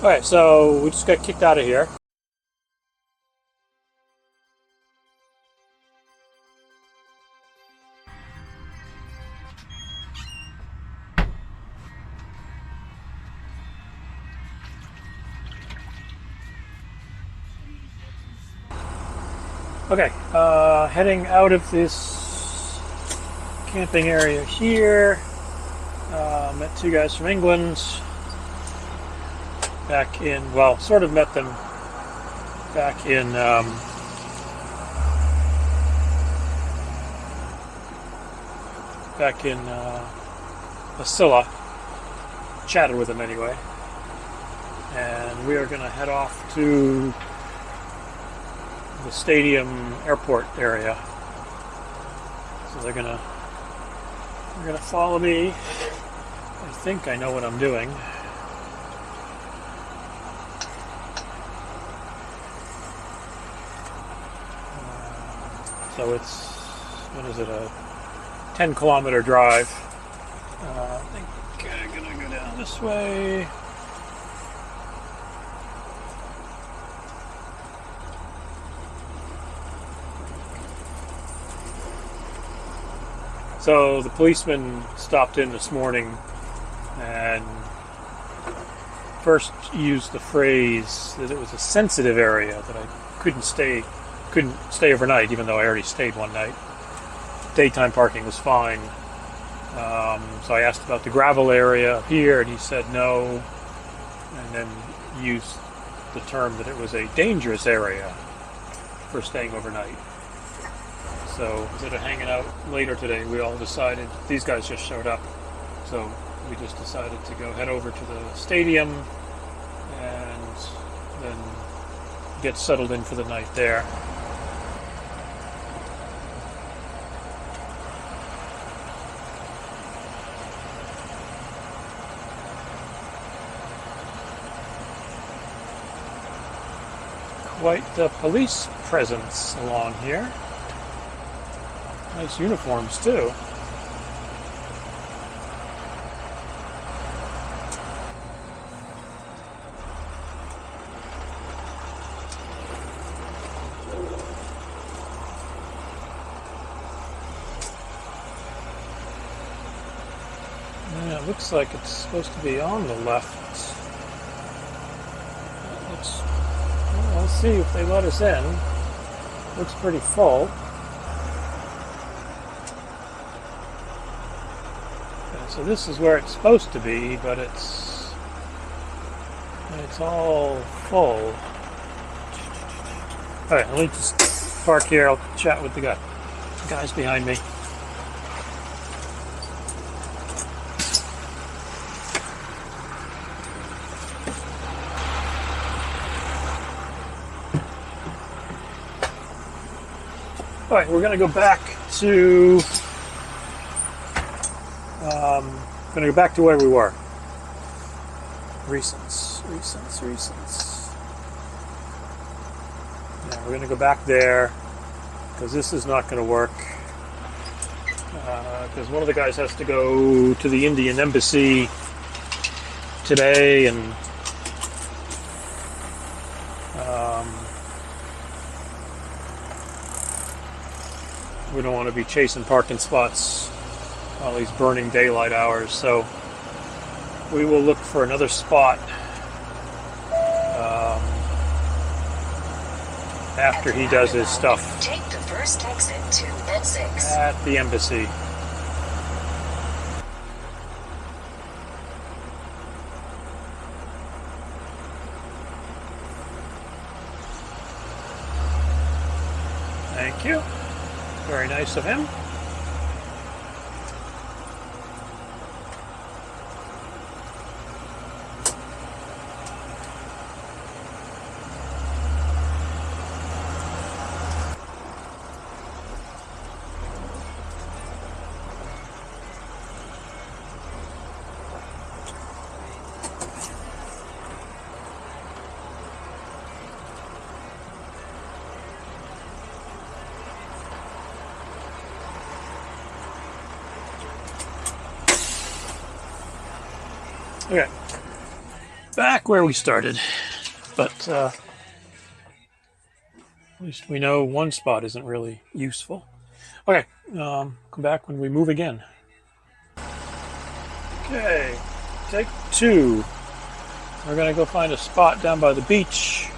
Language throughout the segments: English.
Okay, so we just got kicked out of here. Okay, heading out of this camping area here. Met two guys from England back in, well, sort of met them back in Asilla. Chatted with them anyway. And we are going to head off to the stadium airport area. So they're gonna follow me. I think I know what I'm doing. So it's, what is it, a 10-kilometer drive. I think I'm gonna go down this way. So the policeman stopped in this morning and first used the phrase that it was a sensitive area, that I couldn't stay overnight, even though I already stayed one night. Daytime parking was fine. So I asked about the gravel area up here, and he said no, and then used the term that it was a dangerous area for staying overnight. So instead of hanging out later today, we all decided, these guys just showed up, so we just decided to go head over to the stadium and then get settled in for the night there. Quite the police presence along here. Nice uniforms too. Yeah, it looks like it's supposed to be on the left. Well, let's see if they let us in. Looks pretty full. So this is where it's supposed to be, but it's all full. Alright, let me just park here. I'll chat with the guys behind me. Alright, we're going to go back to where we were. Recents. Yeah, we're going to go back there because this is not going to work. Because one of the guys has to go to the Indian embassy today, and we don't want to be chasing parking spots all these burning daylight hours, so we will look for another spot after he does his stuff. Take the first exit to N6 at the embassy. Thank you. Very nice of him. Okay. Back where we started, but at least we know one spot isn't really useful. Okay, come back when we move again. Okay, take 2. We're gonna go find a spot down by the beach.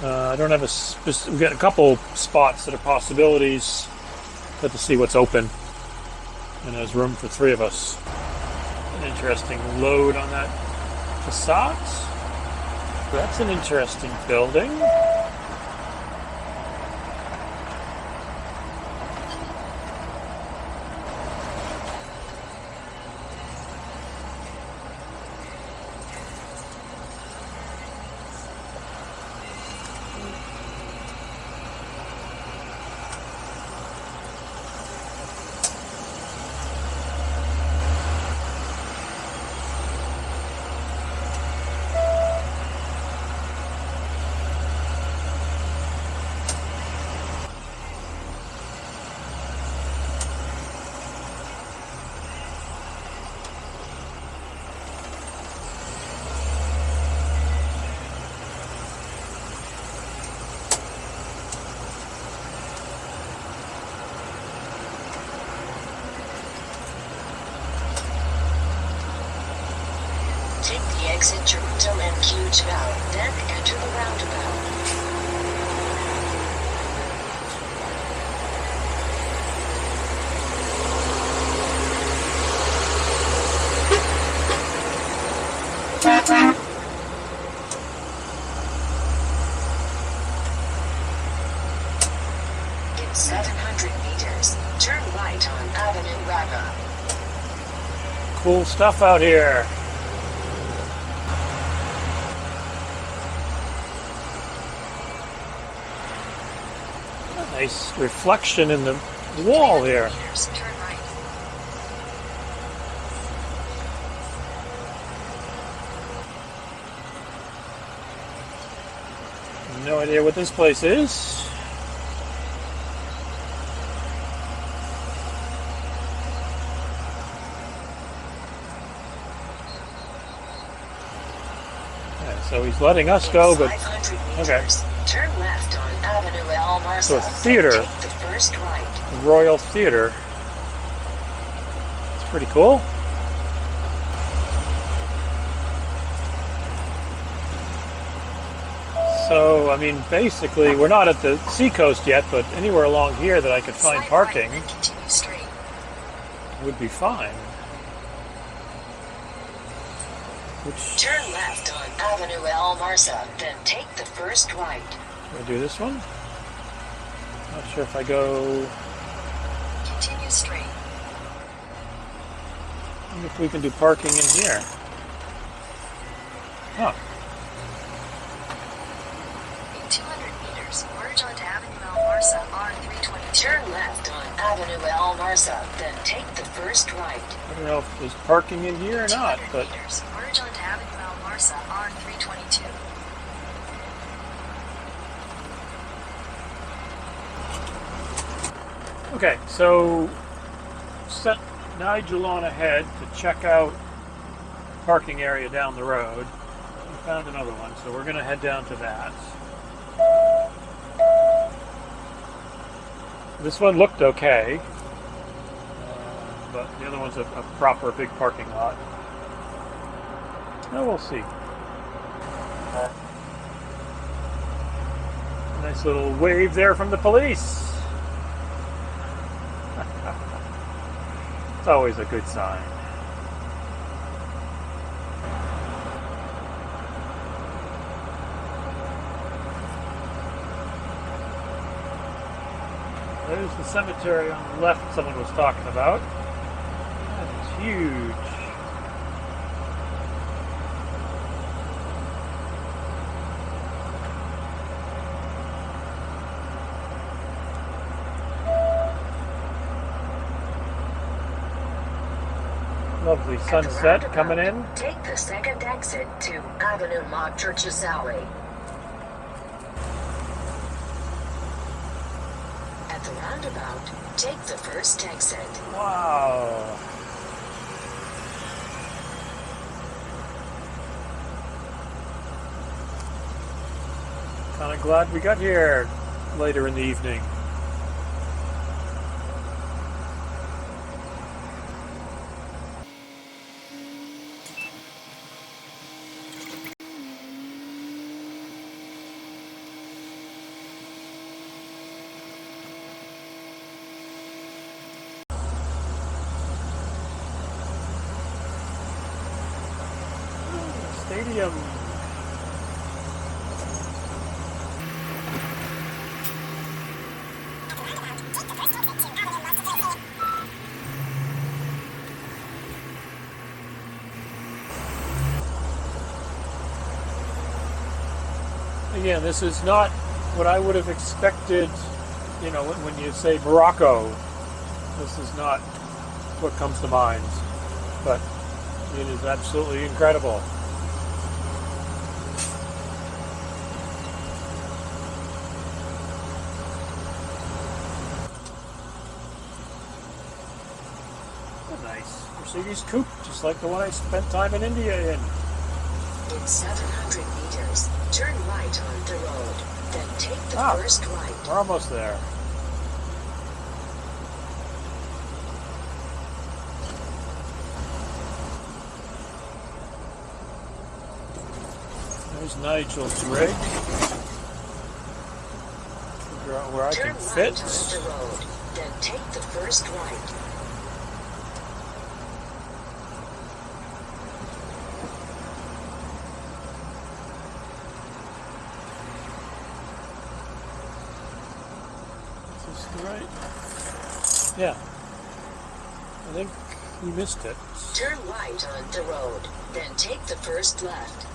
I don't have we've got a couple spots that are possibilities. Got to see what's open, and there's room for 3 of us. An interesting load on that facade. That's an interesting building. Take the exit Jerusalem Huge Valve, then enter the roundabout. In 700 meters, turn right on Avenue Rabat. Cool stuff out here. Nice reflection in the wall here. Turn right. No idea what this place is. Yeah, so he's letting us go, but 500 okay. meters, turn left on Avenue El Marsa. So a theater. Take the first right. Royal Theater. It's pretty cool. So, I mean, basically, we're not at the seacoast yet, but anywhere along here that I could find Slide parking right, then continue straight. would be fine. Which, Turn left on Avenue El Marsa, then take the first right. do I do this one? Not sure if I go. Continue straight. I wonder if we can do parking in here. Huh. In 200 meters, merge onto Avenue El Marsa, R320. Turn left on Avenue El Marsa, then take the first right. I don't know if there's parking in here or not, 200 but meters, merge onto Avenue El Marsa, R322. okay, so set Nigel on ahead to check out parking area down the road. We found another one, so we're going to head down to that. This one looked okay, but the other one's a proper big parking lot. No, we'll see. Nice little wave there from the police. It's always a good sign. There's the cemetery on the left someone was talking about. That's huge. Lovely sunset coming in. Take the second exit to Avenue Mont Churches Alley. At the roundabout, take the first exit. Wow. Kind of glad we got here later in the evening. Stadium. Again, this is not what I would have expected, you know, when you say Morocco. This is not what comes to mind, but it is absolutely incredible. A nice Mercedes coupe, just like the one I spent time in India in. In 700 meters, turn right on the road, then take the first right. We're almost there. There's Nigel's rig. Figure out where I can fit. Turn right on the road, then take the first right. Right. Yeah. I think we missed it. Turn right on the road, then take the first left.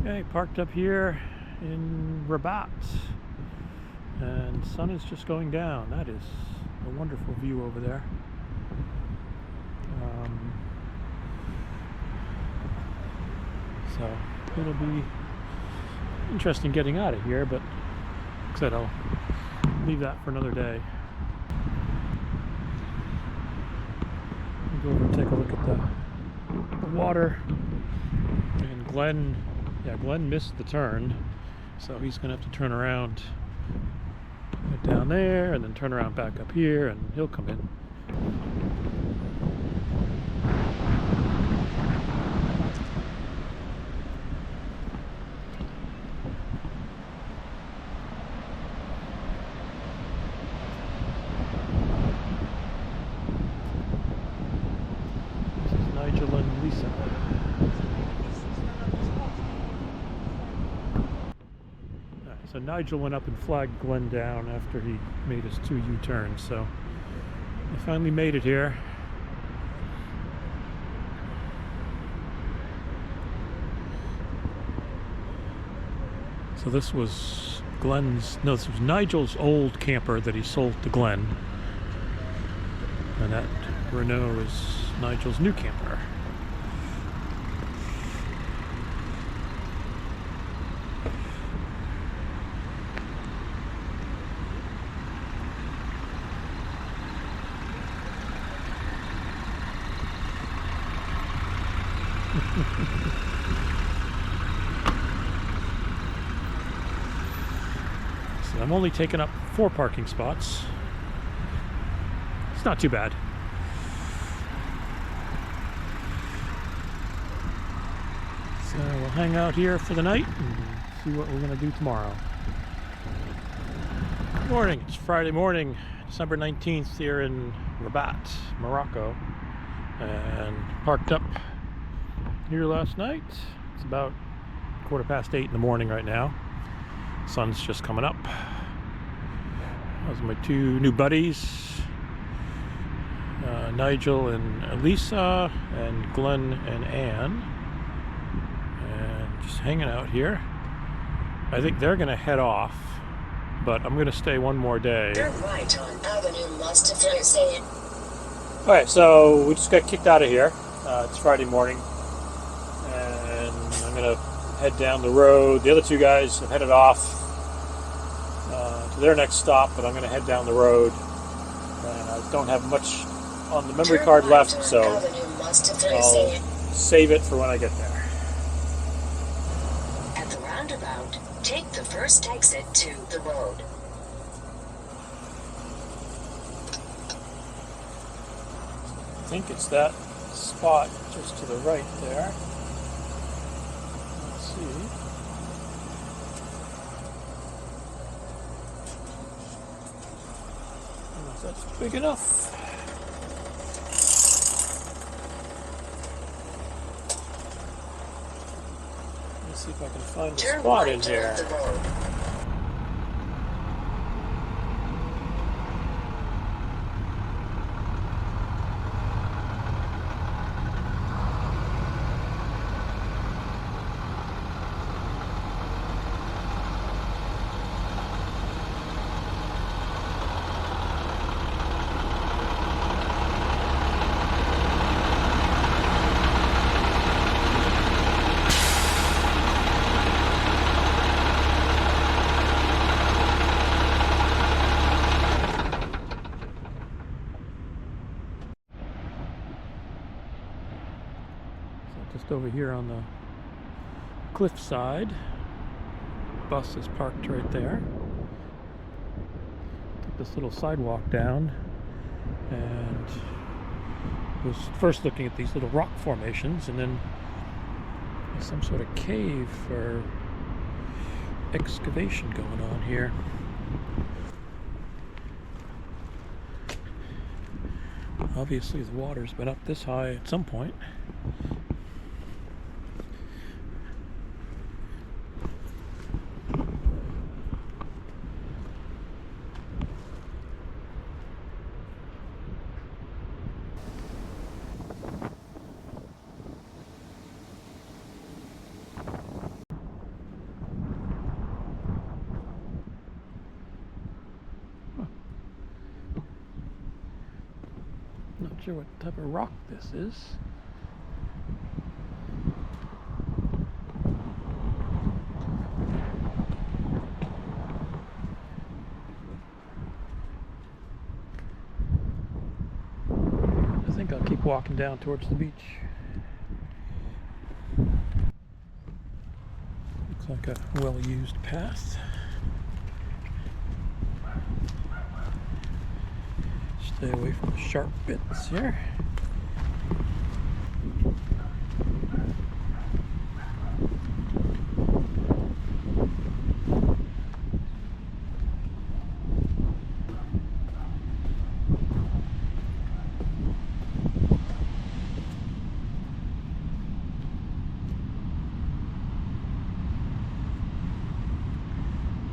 Okay, parked up here in Rabat, and the sun is just going down. That is a wonderful view over there. So it'll be interesting getting out of here, but like I said, I'll leave that for another day. I'll go over and take a look at the water. And Glenn missed the turn, so he's going to have to turn around right down there and then turn around back up here, and he'll come in. This is Nigel and Lisa. So Nigel went up and flagged Glenn down after he made his 2 U-turns, so they finally made it here. So this was this was Nigel's old camper that he sold to Glenn, and that Renault is Nigel's new camper. So I'm only taking up 4 parking spots. It's not too bad. So we'll hang out here for the night and see what we're going to do tomorrow. Good morning. It's Friday morning, December 19th here in Rabat, Morocco. And parked up here last night. It's about 8:15 in the morning right now. Sun's just coming up. Those are my 2 new buddies, Nigel and Lisa, and Glenn and Anne, and just hanging out here. I think they're going to head off, but I'm going to stay one more day. Turn right on Avenue Mustafa Hussein. Alright, so we just got kicked out of here. It's Friday morning, and I'm going to head down the road. The other two guys have headed off to their next stop, but I'm going to head down the road. And I don't have much on the memory card left, so I'll save it for when I get there. At the roundabout, take the first exit to the road. I think it's that spot just to the right there. Let's see. If that's big enough. Let's see if I can find a spot in here. Just over here on the cliff side. Bus is parked right there. Took this little sidewalk down and was first looking at these little rock formations, and then there's some sort of cave or excavation going on here. Obviously the water's been up this high at some point. Not sure what type of rock this is. I think I'll keep walking down towards the beach. Looks like a well-used path. Stay away from the sharp bits here.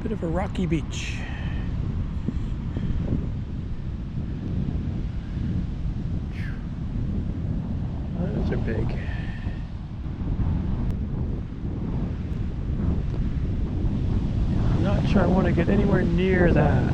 Bit of a rocky beach. Those are big. I'm not sure I want to get anywhere near that.